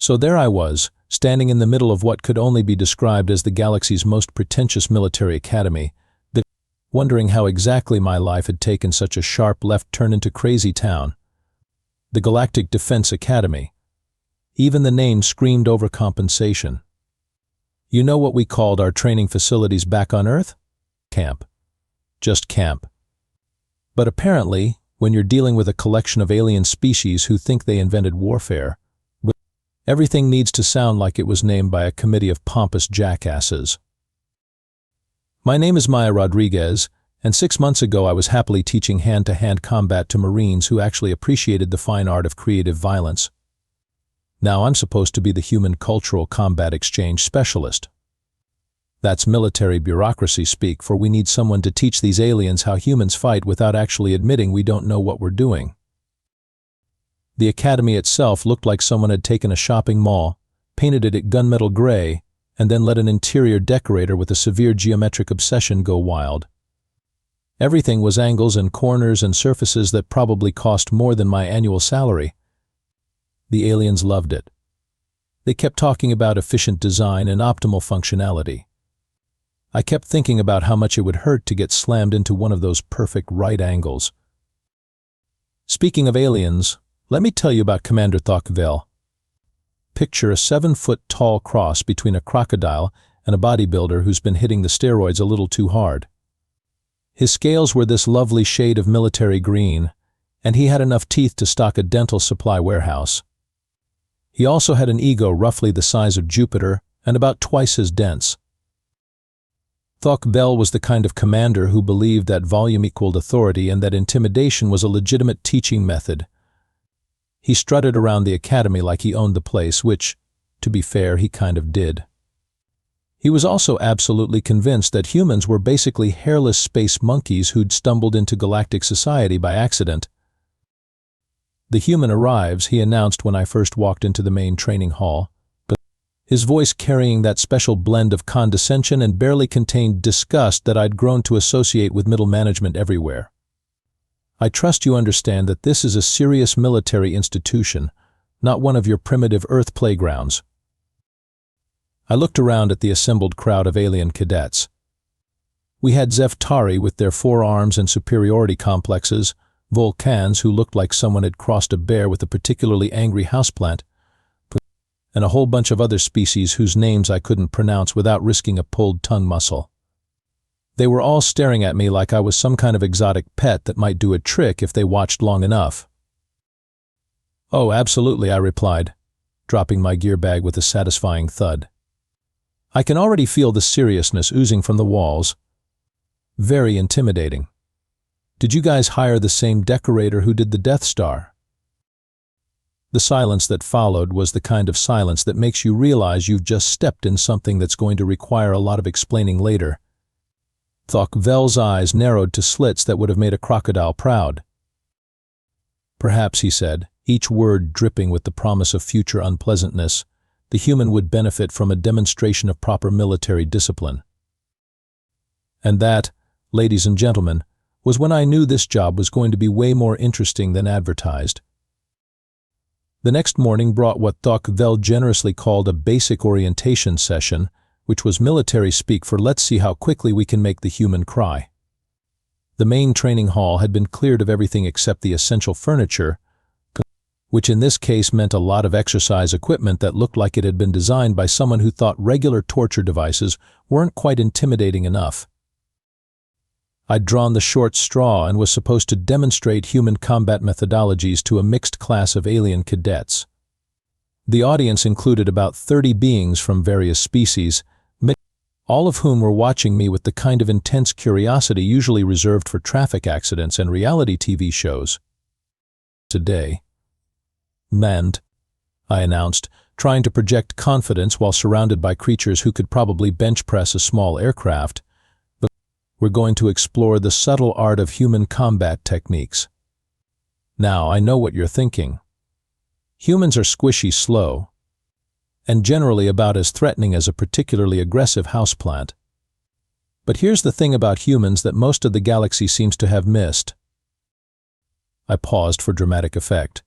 So there I was, standing in the middle of what could only be described as the galaxy's most pretentious military academy, wondering how exactly my life had taken such a sharp left turn into crazy town. The Galactic Defense Academy. Even the name screamed overcompensation. You know what we called our training facilities back on Earth? Camp. Just camp. But apparently, when you're dealing with a collection of alien species who think they invented warfare, everything needs to sound like it was named by a committee of pompous jackasses. My name is Maya Rodriguez, and 6 months ago I was happily teaching hand-to-hand combat to Marines who actually appreciated the fine art of creative violence. Now I'm supposed to be the human cultural combat exchange specialist. That's military bureaucracy speak, for we need someone to teach these aliens how humans fight without actually admitting we don't know what we're doing. The academy itself looked like someone had taken a shopping mall, painted it at gunmetal gray, and then let an interior decorator with a severe geometric obsession go wild. Everything was angles and corners and surfaces that probably cost more than my annual salary. The aliens loved it. They kept talking about efficient design and optimal functionality. I kept thinking about how much it would hurt to get slammed into one of those perfect right angles. Speaking of aliens, let me tell you about Commander Thok-Vel. Picture a 7-foot-tall cross between a crocodile and a bodybuilder who's been hitting the steroids a little too hard. His scales were this lovely shade of military green, and he had enough teeth to stock a dental supply warehouse. He also had an ego roughly the size of Jupiter and about twice as dense. Thok-Vel was the kind of commander who believed that volume equaled authority and that intimidation was a legitimate teaching method. He strutted around the academy like he owned the place, which, to be fair, he kind of did. He was also absolutely convinced that humans were basically hairless space monkeys who'd stumbled into galactic society by accident. "The human arrives," he announced when I first walked into the main training hall, but his voice carrying that special blend of condescension and barely contained disgust that I'd grown to associate with middle management everywhere. "I trust you understand that this is a serious military institution, not one of your primitive Earth playgrounds." I looked around at the assembled crowd of alien cadets. We had Zeftari with their forearms and superiority complexes, Volcans who looked like someone had crossed a bear with a particularly angry houseplant, and a whole bunch of other species whose names I couldn't pronounce without risking a pulled tongue muscle. They were all staring at me like I was some kind of exotic pet that might do a trick if they watched long enough. "Oh, absolutely," I replied, dropping my gear bag with a satisfying thud. I can already feel the seriousness oozing from the walls. Very intimidating. "Did you guys hire the same decorator who did the Death Star?" The silence that followed was the kind of silence that makes you realize you've just stepped in something that's going to require a lot of explaining later. Thok-Vel's eyes narrowed to slits that would have made a crocodile proud. "Perhaps," he said, each word dripping with the promise of future unpleasantness, "the human would benefit from a demonstration of proper military discipline." And that, ladies and gentlemen, was when I knew this job was going to be way more interesting than advertised. The next morning brought what Thok-Vel generously called a basic orientation session, which was military speak for "let's see how quickly we can make the human cry." The main training hall had been cleared of everything except the essential furniture, which in this case meant a lot of exercise equipment that looked like it had been designed by someone who thought regular torture devices weren't quite intimidating enough. I'd drawn the short straw and was supposed to demonstrate human combat methodologies to a mixed class of alien cadets. The audience included about 30 beings from various species, all of whom were watching me with the kind of intense curiosity usually reserved for traffic accidents and reality TV shows. "Today, Mand," I announced, trying to project confidence while surrounded by creatures who could probably bench press a small aircraft, "but we're going to explore the subtle art of human combat techniques." Now, I know what you're thinking. Humans are squishy slow, and generally about as threatening as a particularly aggressive houseplant. But here's the thing about humans that most of the galaxy seems to have missed. I paused for dramatic effect.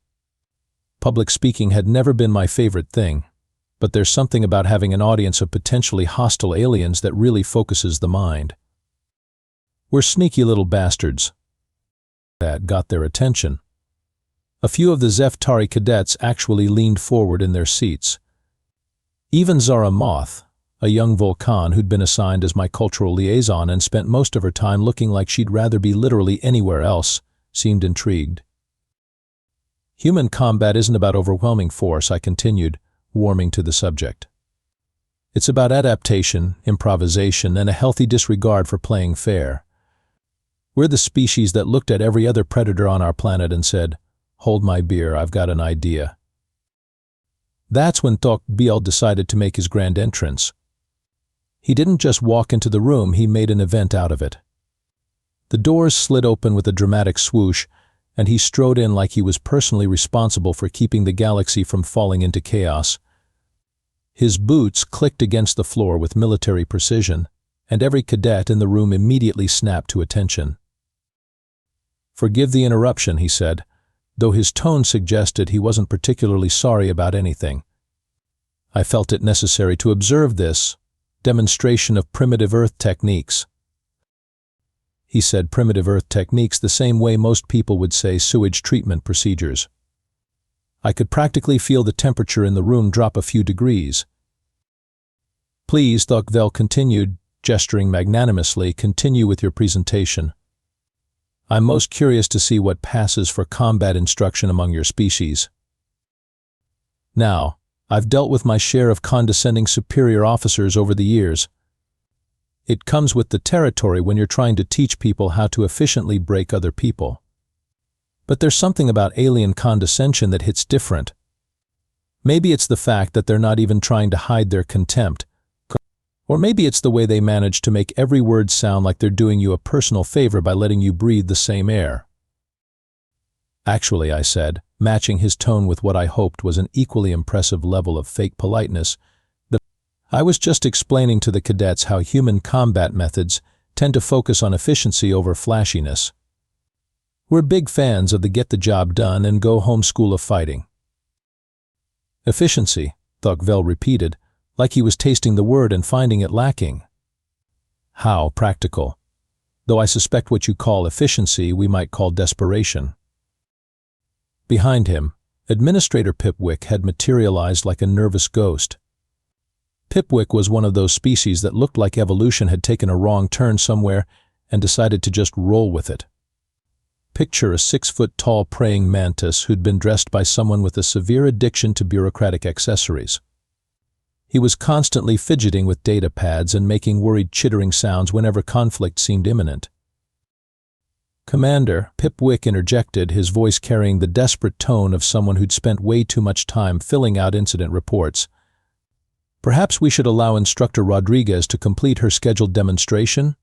Public speaking had never been my favorite thing, but there's something about having an audience of potentially hostile aliens that really focuses the mind. We're sneaky little bastards. That got their attention. A few of the Zeftari cadets actually leaned forward in their seats. Even Zara Moth, a young Vulcan who'd been assigned as my cultural liaison and spent most of her time looking like she'd rather be literally anywhere else, seemed intrigued. Human combat isn't about overwhelming force, I continued, warming to the subject. It's about adaptation, improvisation, and a healthy disregard for playing fair. We're the species that looked at every other predator on our planet and said, "Hold my beer, I've got an idea." That's when Tocqueville decided to make his grand entrance. He didn't just walk into the room, he made an event out of it. The doors slid open with a dramatic swoosh, and he strode in like he was personally responsible for keeping the galaxy from falling into chaos. His boots clicked against the floor with military precision, and every cadet in the room immediately snapped to attention. "Forgive the interruption," he said, though his tone suggested he wasn't particularly sorry about anything. I felt it necessary to observe this demonstration of primitive Earth techniques. He said primitive Earth techniques the same way most people would say sewage treatment procedures. I could practically feel the temperature in the room drop a few degrees. "Please," Tocqueville continued, gesturing magnanimously, "continue with your presentation. I'm most curious to see what passes for combat instruction among your species. Now, I've dealt with my share of condescending superior officers over the years. It comes with the territory when you're trying to teach people how to efficiently break other people. But there's something about alien condescension that hits different. Maybe it's the fact that they're not even trying to hide their contempt. Or maybe it's the way they manage to make every word sound like they're doing you a personal favor by letting you breathe the same air." "Actually," I said, matching his tone with what I hoped was an equally impressive level of fake politeness, I was just explaining to the cadets how human combat methods tend to focus on efficiency over flashiness. We're big fans of the get-the-job-done and go-home school of fighting." "Efficiency," Tocqueville repeated, like he was tasting the word and finding it lacking. "How practical. Though I suspect what you call efficiency we might call desperation." Behind him, Administrator Pipwick had materialized like a nervous ghost. Pipwick was one of those species that looked like evolution had taken a wrong turn somewhere and decided to just roll with it. Picture a 6-foot-tall praying mantis who'd been dressed by someone with a severe addiction to bureaucratic accessories. He was constantly fidgeting with data pads and making worried chittering sounds whenever conflict seemed imminent. "Commander," Pipwick interjected, his voice carrying the desperate tone of someone who'd spent way too much time filling out incident reports. "Perhaps we should allow Instructor Rodriguez to complete her scheduled demonstration?"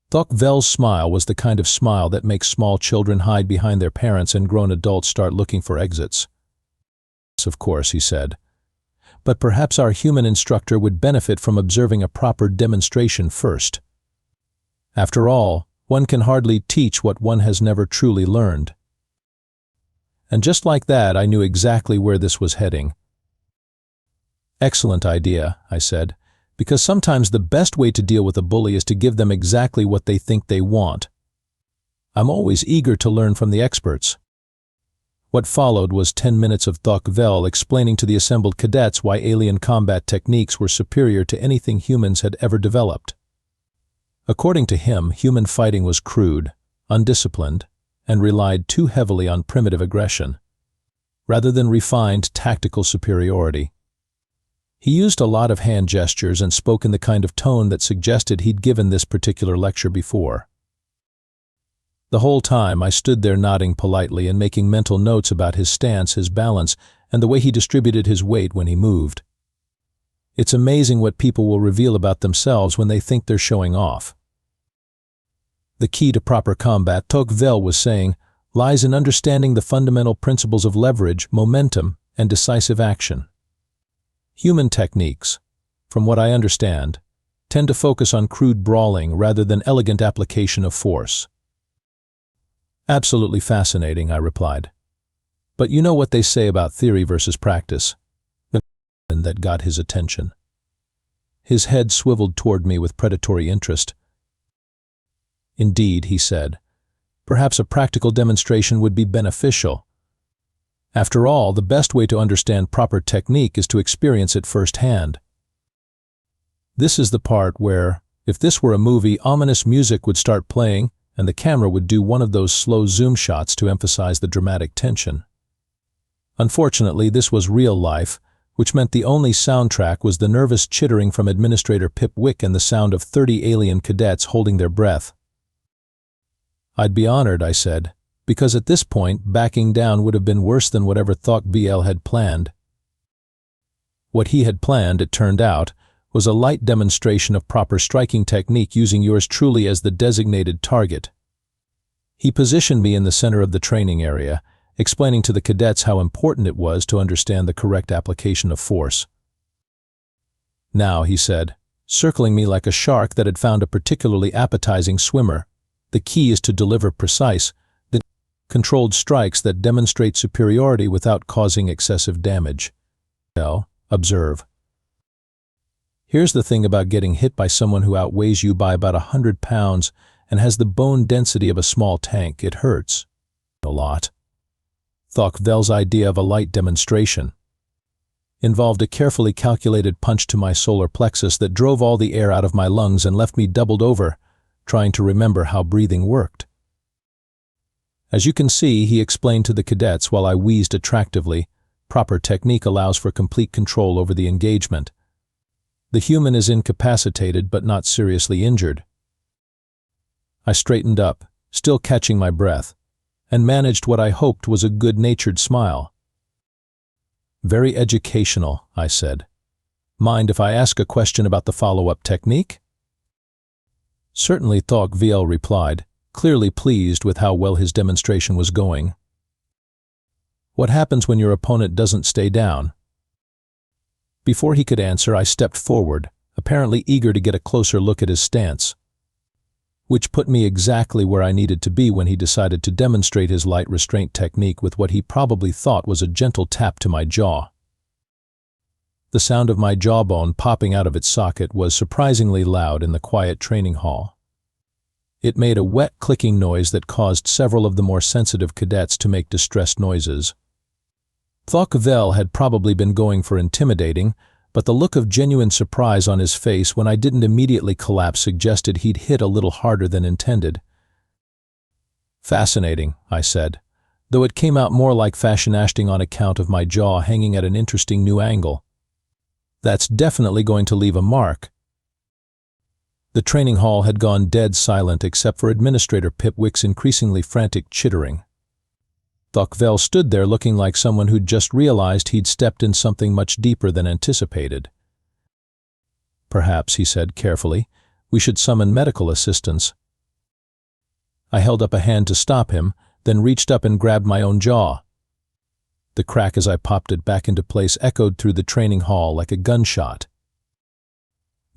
Tocqueville's smile was the kind of smile that makes small children hide behind their parents and grown adults start looking for exits. "Of course," he said. "But perhaps our human instructor would benefit from observing a proper demonstration first. After all, one can hardly teach what one has never truly learned." And just like that, I knew exactly where this was heading. "Excellent idea," I said, "because sometimes the best way to deal with a bully is to give them exactly what they think they want. I'm always eager to learn from the experts." What followed was 10 minutes of Tocqueville explaining to the assembled cadets why alien combat techniques were superior to anything humans had ever developed. According to him, human fighting was crude, undisciplined, and relied too heavily on primitive aggression, rather than refined tactical superiority. He used a lot of hand gestures and spoke in the kind of tone that suggested he'd given this particular lecture before. The whole time I stood there nodding politely and making mental notes about his stance, his balance, and the way he distributed his weight when he moved. It's amazing what people will reveal about themselves when they think they're showing off. The key to proper combat, Tocqueville was saying, lies in understanding the fundamental principles of leverage, momentum, and decisive action. Human techniques, from what I understand, tend to focus on crude brawling rather than elegant application of force. "Absolutely fascinating," I replied. But you know what they say about theory versus practice. And that got his attention. His head swiveled toward me with predatory interest. Indeed, he said, perhaps a practical demonstration would be beneficial. After all, the best way to understand proper technique is to experience it firsthand. This is the part where, if this were a movie, ominous music would start playing and the camera would do one of those slow zoom shots to emphasize the dramatic tension. Unfortunately, this was real life, which meant the only soundtrack was the nervous chittering from Administrator Pip Wick and the sound of 30 alien cadets holding their breath. I'd be honored, I said, because at this point, backing down would have been worse than whatever Thok VL had planned. What he had planned, it turned out, was a light demonstration of proper striking technique using yours truly as the designated target. He positioned me in the center of the training area, explaining to the cadets how important it was to understand the correct application of force. Now, he said, circling me like a shark that had found a particularly appetizing swimmer, the key is to deliver precise, controlled strikes that demonstrate superiority without causing excessive damage. Well, observe. Here's the thing about getting hit by someone who outweighs you by about 100 pounds and has the bone density of a small tank. It hurts. A lot. Thok VL's idea of a light demonstration involved a carefully calculated punch to my solar plexus that drove all the air out of my lungs and left me doubled over, trying to remember how breathing worked. As you can see, he explained to the cadets while I wheezed attractively, proper technique allows for complete control over the engagement. The human is incapacitated but not seriously injured. I straightened up, still catching my breath, and managed what I hoped was a good-natured smile. Very educational, I said. Mind if I ask a question about the follow-up technique? Certainly, Thok VL replied, clearly pleased with how well his demonstration was going. What happens when your opponent doesn't stay down? Before he could answer, I stepped forward, apparently eager to get a closer look at his stance, which put me exactly where I needed to be when he decided to demonstrate his light restraint technique with what he probably thought was a gentle tap to my jaw. The sound of my jawbone popping out of its socket was surprisingly loud in the quiet training hall. It made a wet clicking noise that caused several of the more sensitive cadets to make distressed noises. Thok VL had probably been going for intimidating, but the look of genuine surprise on his face when I didn't immediately collapse suggested he'd hit a little harder than intended. Fascinating, I said, though it came out more like fashionashting on account of my jaw hanging at an interesting new angle. That's definitely going to leave a mark. The training hall had gone dead silent except for Administrator Pip Wick's increasingly frantic chittering. Thok VL stood there looking like someone who'd just realized he'd stepped in something much deeper than anticipated. Perhaps, he said carefully, we should summon medical assistance. I held up a hand to stop him, then reached up and grabbed my own jaw. The crack as I popped it back into place echoed through the training hall like a gunshot.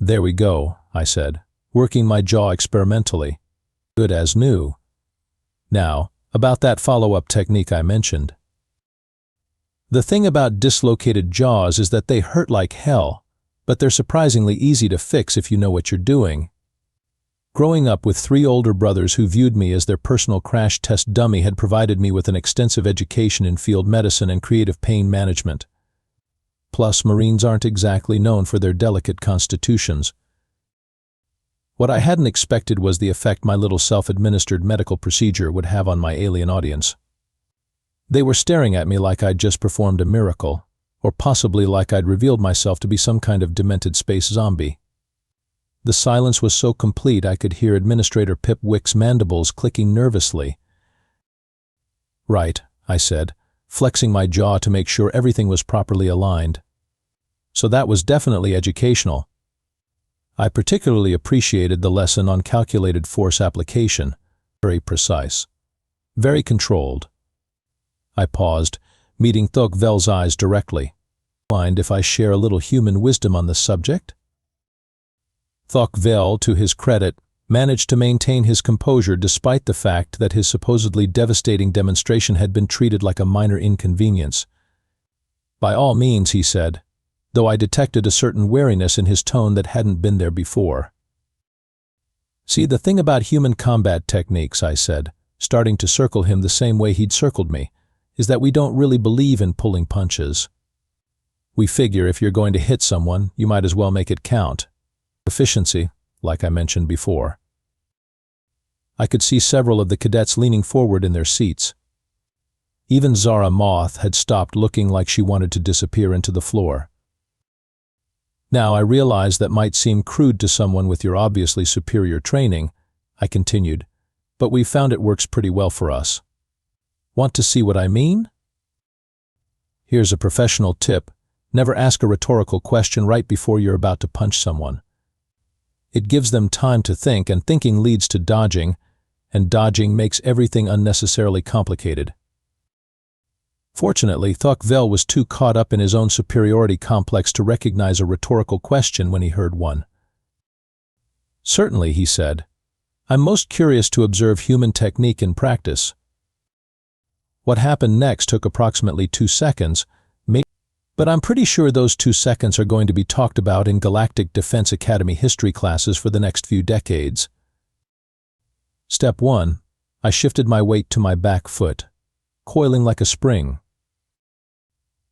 There we go, I said, working my jaw experimentally. Good as new. Now, about that follow-up technique I mentioned. The thing about dislocated jaws is that they hurt like hell, but they're surprisingly easy to fix if you know what you're doing. Growing up with 3 older brothers who viewed me as their personal crash test dummy had provided me with an extensive education in field medicine and creative pain management. Plus, Marines aren't exactly known for their delicate constitutions. What I hadn't expected was the effect my little self-administered medical procedure would have on my alien audience. They were staring at me like I'd just performed a miracle, or possibly like I'd revealed myself to be some kind of demented space zombie. The silence was so complete I could hear Administrator Pip Wick's mandibles clicking nervously. Right, I said, flexing my jaw to make sure everything was properly aligned. So that was definitely educational. I particularly appreciated the lesson on calculated force application. Very precise. Very controlled. I paused, meeting Thok VL's eyes directly. Mind if I share a little human wisdom on the subject? Thok VL, to his credit, managed to maintain his composure despite the fact that his supposedly devastating demonstration had been treated like a minor inconvenience. "By all means," he said, though I detected a certain wariness in his tone that hadn't been there before. "See, the thing about human combat techniques," I said, starting to circle him the same way he'd circled me, "is that we don't really believe in pulling punches. We figure if you're going to hit someone, you might as well make it count. Efficiency, like I mentioned before." I could see several of the cadets leaning forward in their seats. Even Zara Moth had stopped looking like she wanted to disappear into the floor. "Now, I realize that might seem crude to someone with your obviously superior training," I continued, "but we've found it works pretty well for us. Want to see what I mean? Here's a professional tip. Never ask a rhetorical question right before you're about to punch someone. It gives them time to think, and thinking leads to dodging, and dodging makes everything unnecessarily complicated." Fortunately, Tocqueville was too caught up in his own superiority complex to recognize a rhetorical question when he heard one. "Certainly," he said. "I'm most curious to observe human technique in practice." What happened next took approximately 2 seconds, but I'm pretty sure those 2 seconds are going to be talked about in Galactic Defense Academy history classes for the next few decades. Step 1. I shifted my weight to my back foot, coiling like a spring.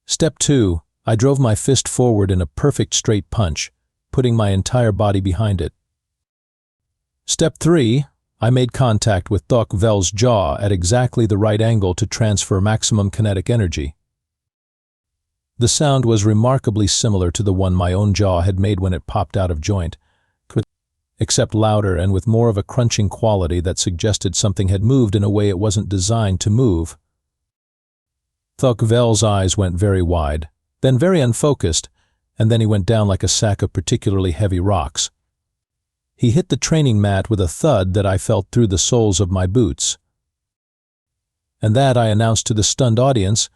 Step 2. I drove my fist forward in a perfect straight punch, putting my entire body behind it. Step 3. I made contact with Tocqueville's jaw at exactly the right angle to transfer maximum kinetic energy. The sound was remarkably similar to the one my own jaw had made when it popped out of joint, except louder and with more of a crunching quality that suggested something had moved in a way it wasn't designed to move. Tocqueville's eyes went very wide, then very unfocused, and then he went down like a sack of particularly heavy rocks. He hit the training mat with a thud that I felt through the soles of my boots. And that, I announced to the stunned audience,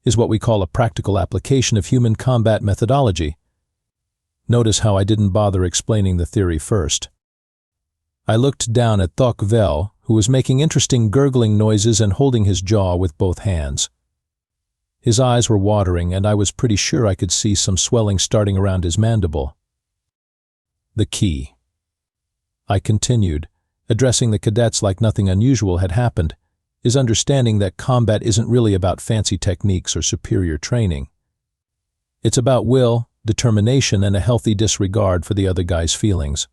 is what we call a practical application of human combat methodology. Notice how I didn't bother explaining the theory first. I looked down at Tocqueville, who was making interesting gurgling noises and holding his jaw with both hands. His eyes were watering, and I was pretty sure I could see some swelling starting around his mandible. "The key," I continued, addressing the cadets like nothing unusual had happened, "is understanding that combat isn't really about fancy techniques or superior training. It's about will, determination, and a healthy disregard for the other guy's feelings.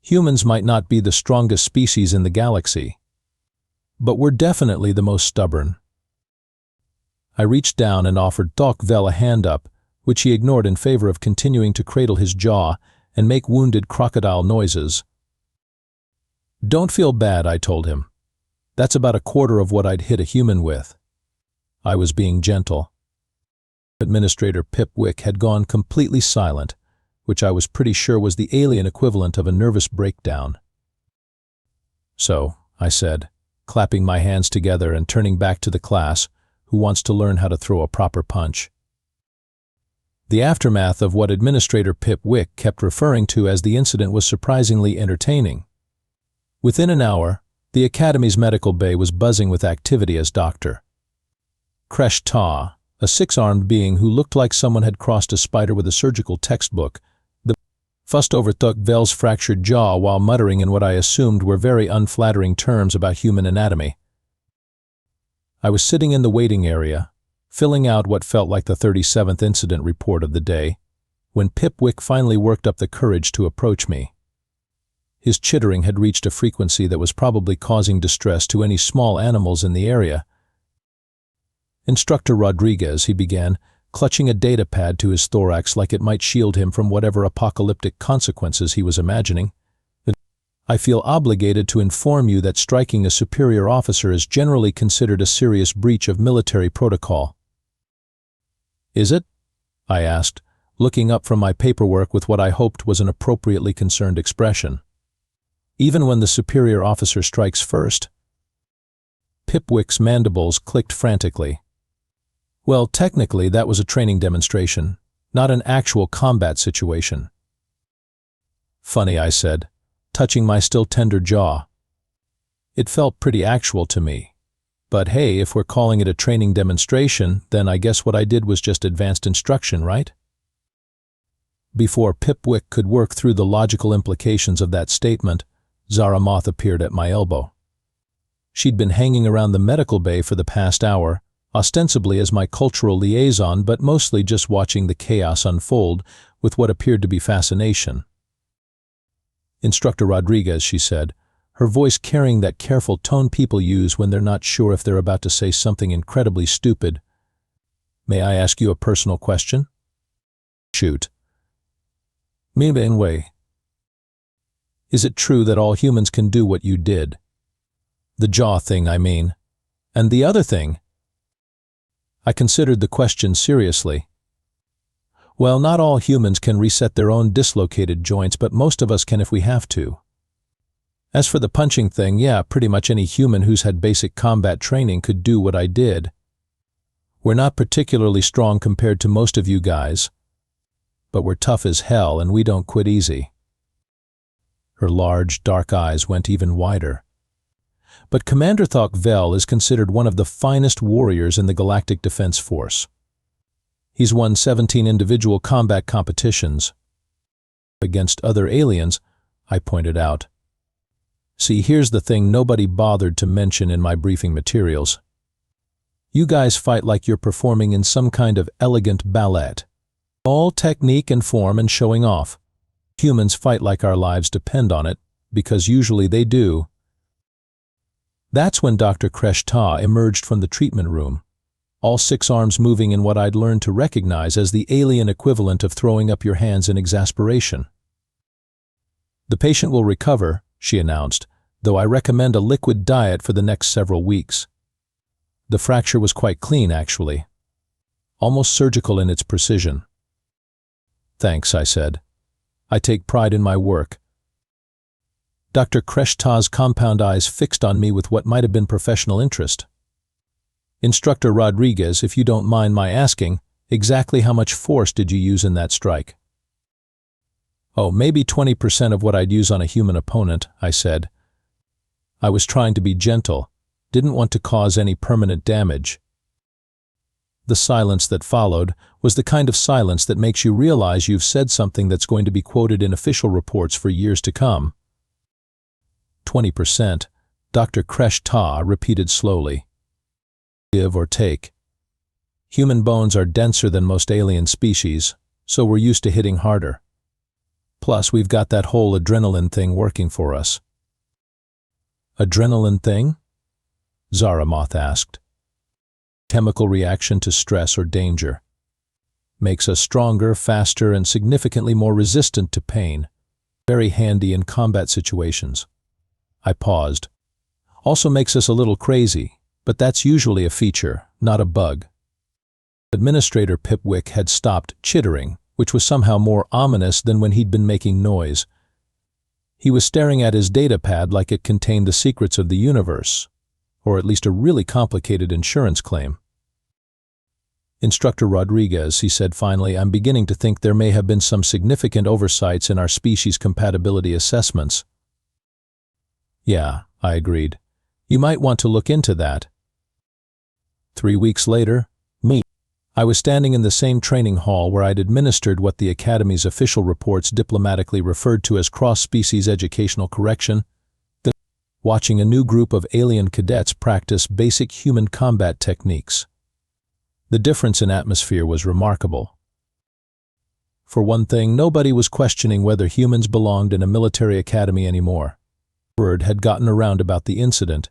Humans might not be the strongest species in the galaxy, but we're definitely the most stubborn." I reached down and offered Tocqueville a hand up, which he ignored in favor of continuing to cradle his jaw and make wounded crocodile noises. "Don't feel bad," I told him. "That's about a quarter of what I'd hit a human with." I was being gentle. Administrator Pipwick had gone completely silent, which I was pretty sure was the alien equivalent of a nervous breakdown. "So," I said, clapping my hands together and turning back to the class, "who wants to learn how to throw a proper punch?" The aftermath of what Administrator Pipwick kept referring to as the incident was surprisingly entertaining. Within an hour, the Academy's medical bay was buzzing with activity as Dr. Kresh Ta, a 6-armed being who looked like someone had crossed a spider with a surgical textbook, fussed over Tocqueville's fractured jaw while muttering in what I assumed were very unflattering terms about human anatomy. I was sitting in the waiting area, filling out what felt like the 37th incident report of the day, when Pipwick finally worked up the courage to approach me. His chittering had reached a frequency that was probably causing distress to any small animals in the area. "Instructor Rodriguez," he began, clutching a data pad to his thorax like it might shield him from whatever apocalyptic consequences he was imagining. "I feel obligated to inform you that striking a superior officer is generally considered a serious breach of military protocol." "Is it?" I asked, looking up from my paperwork with what I hoped was an appropriately concerned expression. "Even when the superior officer strikes first?" Pipwick's mandibles clicked frantically. "Well, technically that was a training demonstration, not an actual combat situation." "Funny," I said. touching my still tender jaw. It felt pretty actual to me. But hey, if we're calling it a training demonstration, then I guess what I did was just advanced instruction, right? Before Pipwick could work through the logical implications of that statement, Zara Moth appeared at my elbow. She'd been hanging around the medical bay for the past hour, ostensibly as my cultural liaison, but mostly just watching the chaos unfold with what appeared to be fascination. "Instructor Rodriguez," she said, her voice carrying that careful tone people use when they're not sure if they're about to say something incredibly stupid. "May I ask you a personal question?" "Shoot." "Way. Is it true that all humans can do what you did? The jaw thing, I mean. And the other thing?" I considered the question seriously. "Well, not all humans can reset their own dislocated joints, but most of us can if we have to. As for the punching thing, yeah, pretty much any human who's had basic combat training could do what I did. We're not particularly strong compared to most of you guys, but we're tough as hell and we don't quit easy." Her large, dark eyes went even wider. "But Commander Thok-Vel is considered one of the finest warriors in the Galactic Defense Force. He's won 17 individual combat competitions against other aliens," I pointed out. "See, here's the thing nobody bothered to mention in my briefing materials. You guys fight like you're performing in some kind of elegant ballet. All technique and form and showing off. Humans fight like our lives depend on it, because usually they do." That's when Dr. Kresh Ta emerged from the treatment room, all 6 arms moving in what I'd learned to recognize as the alien equivalent of throwing up your hands in exasperation. "The patient will recover," she announced, "though I recommend a liquid diet for the next several weeks." The fracture was quite clean, actually. Almost surgical in its precision. "Thanks," I said. "I take pride in my work." Dr. Kresh Ta's compound eyes fixed on me with what might have been professional interest. "Instructor Rodriguez, if you don't mind my asking, exactly how much force did you use in that strike?" "Oh, maybe 20% of what I'd use on a human opponent," I said. I was trying to be gentle, didn't want to cause any permanent damage. The silence that followed was the kind of silence that makes you realize you've said something that's going to be quoted in official reports for years to come. 20%, Dr. Kresh Ta repeated slowly. "Give or take. Human bones are denser than most alien species, so we're used to hitting harder. Plus, we've got that whole adrenaline thing working for us." "Adrenaline thing?" Zara Moth asked. "Chemical reaction to stress or danger. Makes us stronger, faster, and significantly more resistant to pain. Very handy in combat situations." I paused. "Also makes us a little crazy, but that's usually a feature, not a bug." Administrator Pipwick had stopped chittering, which was somehow more ominous than when he'd been making noise. He was staring at his data pad like it contained the secrets of the universe, or at least a really complicated insurance claim. "Instructor Rodriguez," he said finally, "I'm beginning to think there may have been some significant oversights in our species compatibility assessments." "Yeah," I agreed. "You might want to look into that." 3 weeks later, I was standing in the same training hall where I'd administered what the Academy's official reports diplomatically referred to as cross-species educational correction, watching a new group of alien cadets practice basic human combat techniques. The difference in atmosphere was remarkable. For one thing, nobody was questioning whether humans belonged in a military academy anymore. Word had gotten around about the incident,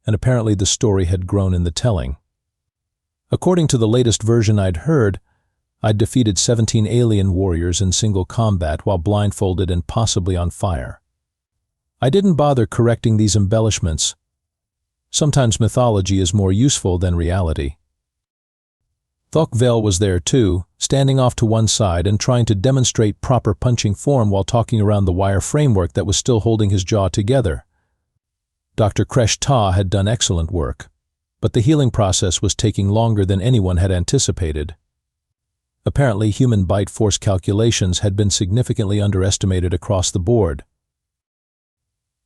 and apparently the story had grown in the telling. According to the latest version I'd heard, I'd defeated 17 alien warriors in single combat while blindfolded and possibly on fire. I didn't bother correcting these embellishments. Sometimes mythology is more useful than reality. Thok-Vel was there too, standing off to one side and trying to demonstrate proper punching form while talking around the wire framework that was still holding his jaw together. Dr. Kresh Ta had done excellent work, but the healing process was taking longer than anyone had anticipated. Apparently, human bite force calculations had been significantly underestimated across the board.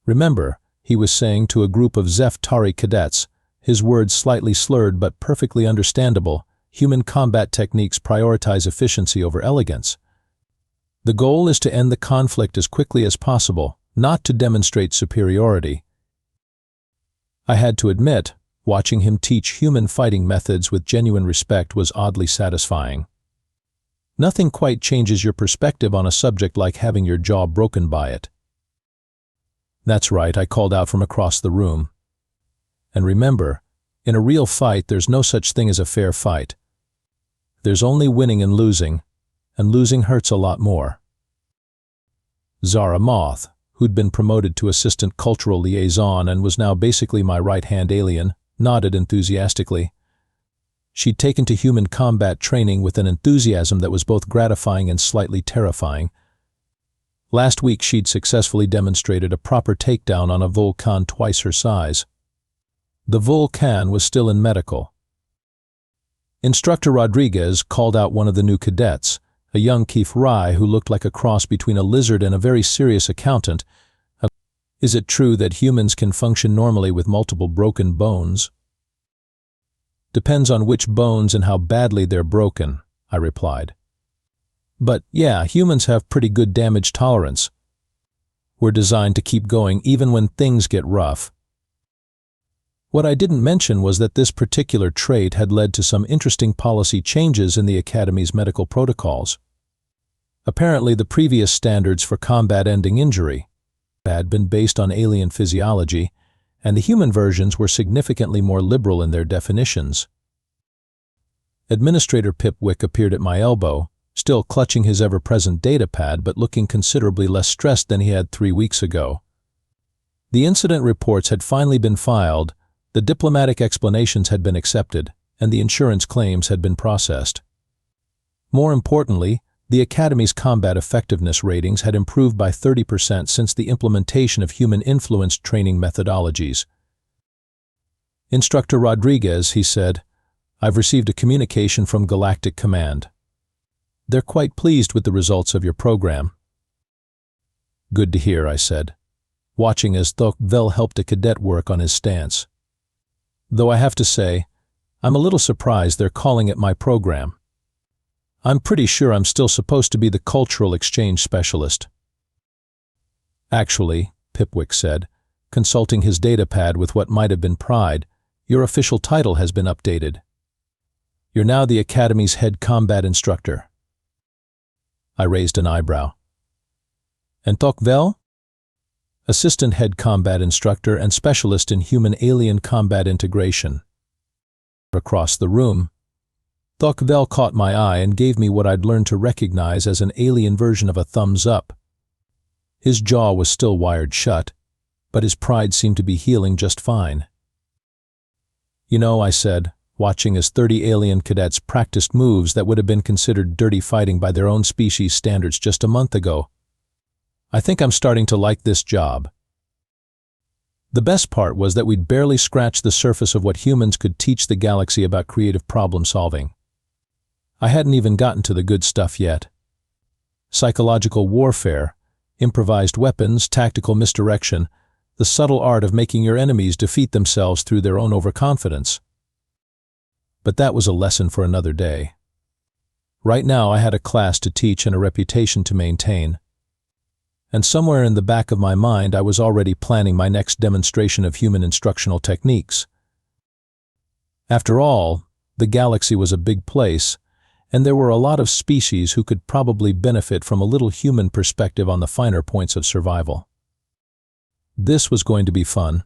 Remember, he was saying to a group of Zeftari cadets, his words slightly slurred but perfectly understandable, human combat techniques prioritize efficiency over elegance. The goal is to end the conflict as quickly as possible, not to demonstrate superiority. I had to admit, watching him teach human fighting methods with genuine respect was oddly satisfying. Nothing quite changes your perspective on a subject like having your jaw broken by it. That's right, I called out from across the room. And remember, in a real fight there's no such thing as a fair fight. There's only winning and losing hurts a lot more. Zara Moth, who'd been promoted to assistant cultural liaison and was now basically my right-hand alien, nodded enthusiastically. She'd taken to human combat training with an enthusiasm that was both gratifying and slightly terrifying. Last week she'd successfully demonstrated a proper takedown on a Vulcan twice her size. The Vulcan was still in medical. Instructor Rodriguez called out one of the new cadets, a young HFY who looked like a cross between a lizard and a very serious accountant. Is it true that humans can function normally with multiple broken bones? Depends on which bones and how badly they're broken, I replied. But yeah, humans have pretty good damage tolerance. We're designed to keep going even when things get rough. What I didn't mention was that this particular trait had led to some interesting policy changes in the Academy's medical protocols. Apparently, the previous standards for combat-ending injury had been based on alien physiology, and the human versions were significantly more liberal in their definitions. Administrator Pipwick appeared at my elbow, still clutching his ever-present datapad but looking considerably less stressed than he had 3 weeks ago. The incident reports had finally been filed, the diplomatic explanations had been accepted, and the insurance claims had been processed. More importantly, the Academy's combat effectiveness ratings had improved by 30% since the implementation of human-influenced training methodologies. Instructor Rodriguez, he said, I've received a communication from Galactic Command. They're quite pleased with the results of your program. Good to hear, I said, watching as Thok-Vel helped a cadet work on his stance. Though I have to say, I'm a little surprised they're calling it my program. I'm pretty sure I'm still supposed to be the cultural exchange specialist. Actually, Pipwick said, consulting his datapad with what might have been pride, your official title has been updated. You're now the Academy's head combat instructor. I raised an eyebrow. And Thok-Vel? Assistant head combat instructor and specialist in human-alien combat integration. Across the room, Thok-Vel caught my eye and gave me what I'd learned to recognize as an alien version of a thumbs up. His jaw was still wired shut, but his pride seemed to be healing just fine. You know, I said, watching as 30 alien cadets practiced moves that would have been considered dirty fighting by their own species standards just a month ago. I think I'm starting to like this job. The best part was that we'd barely scratched the surface of what humans could teach the galaxy about creative problem solving. I hadn't even gotten to the good stuff yet. Psychological warfare, improvised weapons, tactical misdirection, the subtle art of making your enemies defeat themselves through their own overconfidence. But that was a lesson for another day. Right now I had a class to teach and a reputation to maintain. And somewhere in the back of my mind I was already planning my next demonstration of human instructional techniques. After all, the galaxy was a big place, and there were a lot of species who could probably benefit from a little human perspective on the finer points of survival. This was going to be fun.